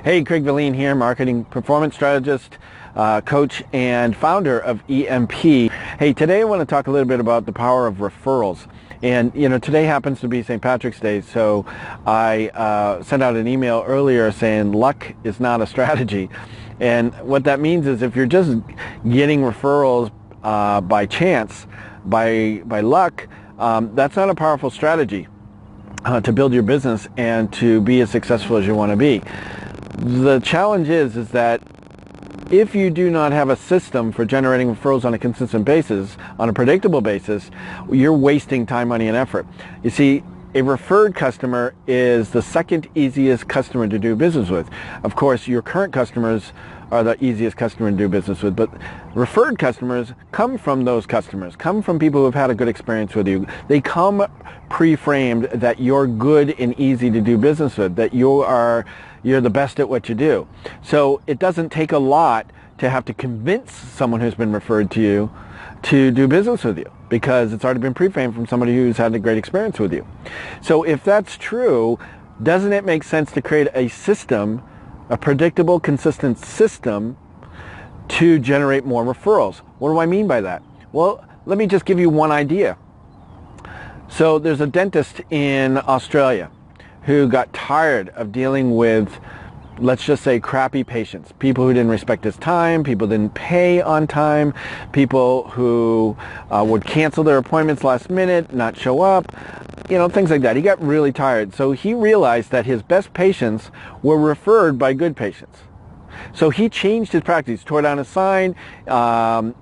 Hey, Craig Valine here, marketing performance strategist, coach, and founder of EMP. Hey, today I want to talk a little bit about the power of referrals. And, today happens to be St. Patrick's Day, so I sent out an email earlier saying luck is not a strategy. And what that means is if you're just getting referrals by chance, by luck, that's not a powerful strategy to build your business and to be as successful as you want to be. The challenge is that if you do not have a system for generating referrals on a consistent basis, on a predictable basis, you're wasting time, money, and effort. You see, a referred customer is the second easiest customer to do business with. Of course, your current customers are the easiest customer to do business with, but referred customers come from those customers, come from people who have had a good experience with you. They come pre-framed that you're good and easy to do business with, that you're the best at what you do. So it doesn't take a lot to have to convince someone who's been referred to you to do business with you, because it's already been pre-framed from somebody who's had a great experience with you. So if that's true, doesn't it make sense to create a system, a predictable, consistent system to generate more referrals? What do I mean by that? Well, let me just give you one idea. So there's a dentist in Australia who got tired of dealing with, let's just say, crappy patients, people who didn't respect his time, people didn't pay on time, people who would cancel their appointments last minute, not show up, things like that. He got really tired. So he realized that his best patients were referred by good patients. So he changed his practice, tore down a sign,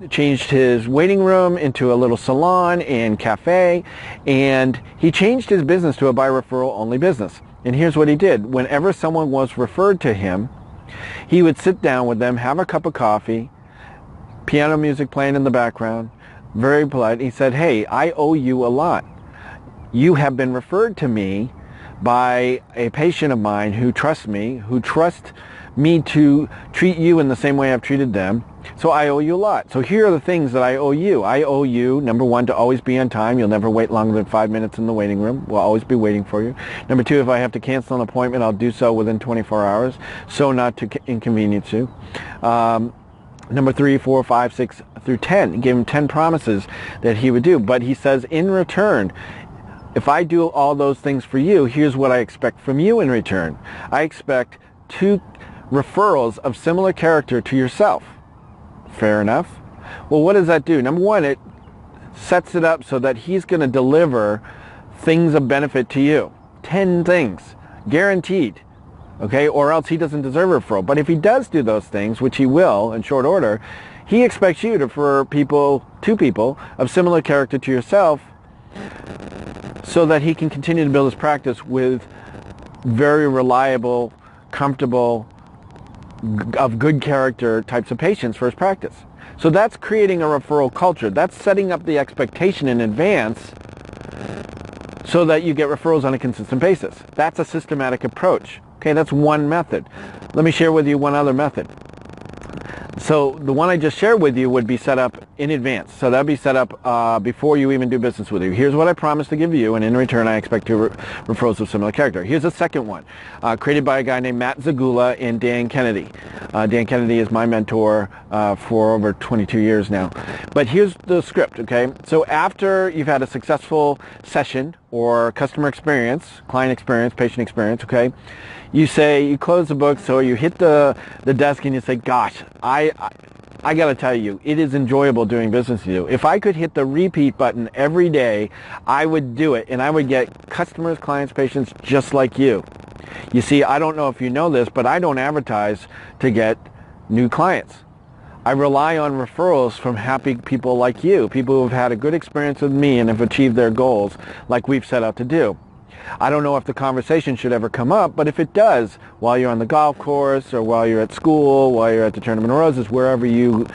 changed his waiting room into a little salon and cafe, and he changed his business to a by referral only business. And here's what he did. Whenever someone was referred to him, he would sit down with them, have a cup of coffee, piano music playing in the background, very polite. He said, "Hey, I owe you a lot. You have been referred to me by a patient of mine who trusts me, who trusts me to treat you in the same way I've treated them. So I owe you a lot. So here are the things that I owe you. I owe you, number one, to always be on time. You'll never wait longer than 5 minutes in the waiting room. We'll always be waiting for you. Number two, if I have to cancel an appointment, I'll do so within 24 hours, so not to inconvenience you. Number 3, 4, 5, 6 through 10. He gave him 10 promises that he would do. But he says, in return, if I do all those things for you, here's what I expect from you in return. I expect 2 referrals of similar character to yourself. Fair enough. Well, what does that do? Number one, it sets it up so that he's going to deliver things of benefit to you. 10 things, guaranteed. Okay, or else he doesn't deserve a referral. But if he does do those things, which he will in short order, he expects you to refer 2 people of similar character to yourself, so that he can continue to build his practice with very reliable, comfortable, of good character types of patients for his practice. So that's creating a referral culture. That's setting up the expectation in advance so that you get referrals on a consistent basis. That's a systematic approach. Okay, that's one method. Let me share with you one other method. So the one I just shared with you would be set up in advance. So that would be set up before you even do business with you. Here's what I promise to give you, and in return I expect 2 referrals of similar character. Here's a second one, created by a guy named Matt Zagula and Dan Kennedy. Dan Kennedy is my mentor for over 22 years now. But here's the script, okay? So after you've had a successful session or customer experience, client experience, patient experience, okay, you close the book, so you hit the desk and you say, gosh, I got to tell you, it is enjoyable doing business with you. If I could hit the repeat button every day, I would do it, and I would get customers, clients, patients just like you. You see, I don't know if you know this, but I don't advertise to get new clients. I rely on referrals from happy people like you, people who have had a good experience with me and have achieved their goals like we've set out to do. I don't know if the conversation should ever come up, but if it does, while you're on the golf course or while you're at school, while you're at the Tournament of Roses, wherever you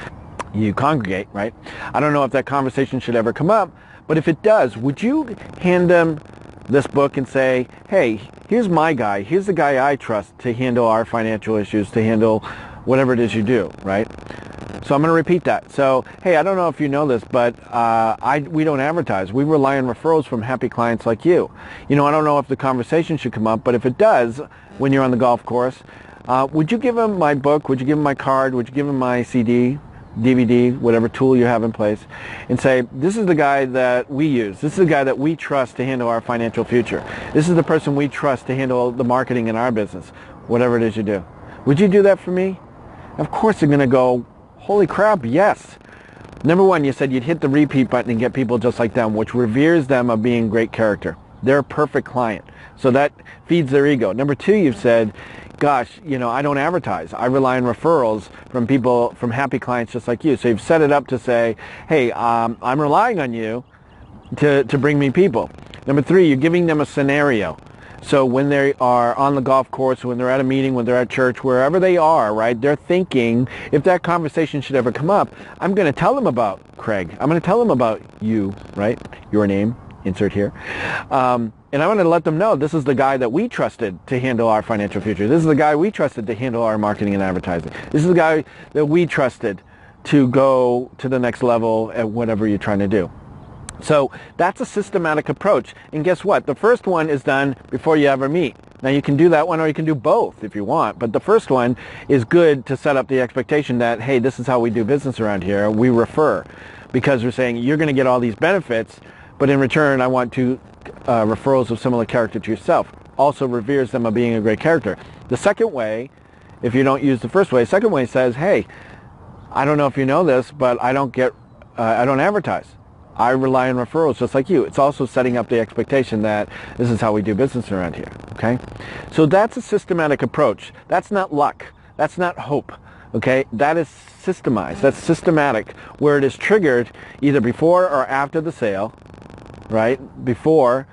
congregate, right? I don't know if that conversation should ever come up, but if it does, would you hand them this book and say, hey, here's my guy, here's the guy I trust to handle our financial issues, to handle whatever it is you do, right? So I'm going to repeat that. So, hey, I don't know if you know this, but we don't advertise. We rely on referrals from happy clients like you. I don't know if the conversation should come up, but if it does, when you're on the golf course, would you give them my book? Would you give them my card? Would you give them my CD, DVD, whatever tool you have in place, and say, this is the guy that we use. This is the guy that we trust to handle our financial future. This is the person we trust to handle the marketing in our business, whatever it is you do. Would you do that for me? Of course they're going to go, holy crap, yes. Number one, you said you'd hit the repeat button and get people just like them, which reveres them of being great character. They're a perfect client. So that feeds their ego. Number two, you've said, gosh, I don't advertise. I rely on referrals from people, from happy clients just like you. So you've set it up to say, hey, I'm relying on you to bring me people. Number three, you're giving them a scenario. So when they are on the golf course, when they're at a meeting, when they're at church, wherever they are, right, they're thinking, if that conversation should ever come up, I'm going to tell them about Craig. I'm going to tell them about you, right, your name, insert here. And I want to let them know this is the guy that we trusted to handle our financial future. This is the guy we trusted to handle our marketing and advertising. This is the guy that we trusted to go to the next level at whatever you're trying to do. So that's a systematic approach. And guess what? The first one is done before you ever meet. Now you can do that one or you can do both if you want. But the first one is good to set up the expectation that, hey, this is how we do business around here. We refer because we're saying you're going to get all these benefits, but in return I want to referrals of similar character to yourself. Also reveres them of being a great character. The second way, if you don't use the first way, the second way says, hey, I don't know if you know this, but I don't advertise. I rely on referrals just like you. It's also setting up the expectation that this is how we do business around here, okay? So that's a systematic approach. That's not luck. That's not hope, okay? That is systemized. That's systematic, where it is triggered either before or after the sale, right? Before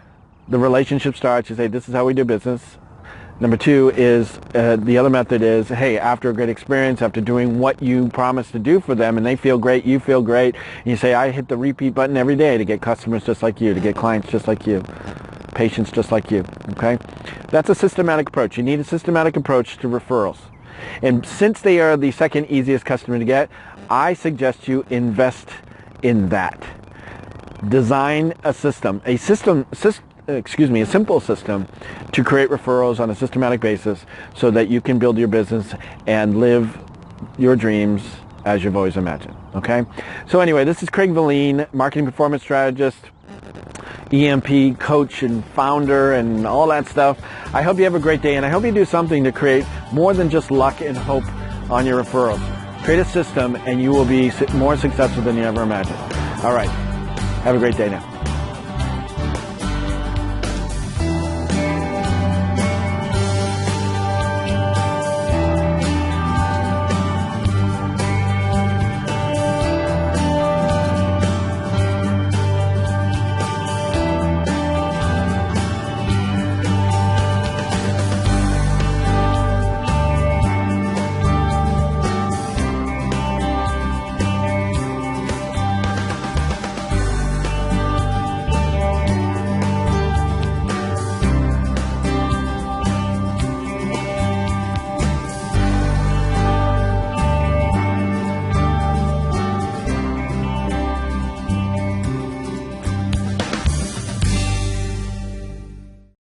the relationship starts, you say, this is how we do business. Number two is, the other method is, hey, after a great experience, after doing what you promised to do for them and they feel great, you feel great, and you say, I hit the repeat button every day to get customers just like you, to get clients just like you, patients just like you, okay? That's a systematic approach. You need a systematic approach to referrals. And since they are the second easiest customer to get, I suggest you invest in that. Design a system, a simple system to create referrals on a systematic basis so that you can build your business and live your dreams as you've always imagined, okay? So anyway, this is Craig Valine, marketing performance strategist, EMP coach and founder and all that stuff. I hope you have a great day, and I hope you do something to create more than just luck and hope on your referrals. Create a system and you will be more successful than you ever imagined. All right. Have a great day now.